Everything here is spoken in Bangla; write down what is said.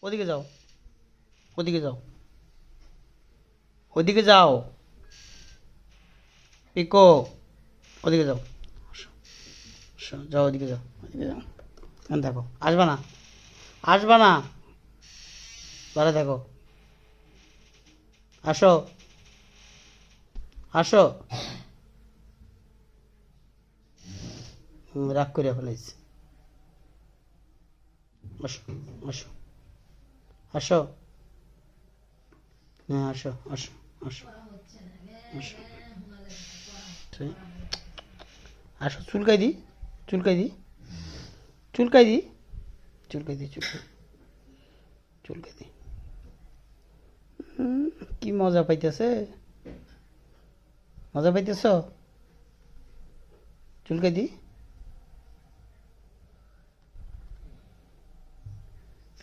ওদিকে যাও, ওদিকে যাও, ওদিকে যাও। পিকো, ওদিকে যাও। আসো, আসো, যাও ওদিকে যাও, ওদিকে যাও। এখানে দেখো, আসবা না, আসবা না, বারে দেখো। আসো, আসো। রাগ করে ফেলাইছি। আসো, আসো, আসো। হ্যাঁ, আসো, আসো, আসো, আসো। ঠিক। আসো, চুলকাই দি, চুলকাই দি, চুলকাই দি, চুলকাই দি, চুলকাই, চুলকাই দি। কি মজা পাইতেছে, মজা পাইতেছ? চুলকাই দি।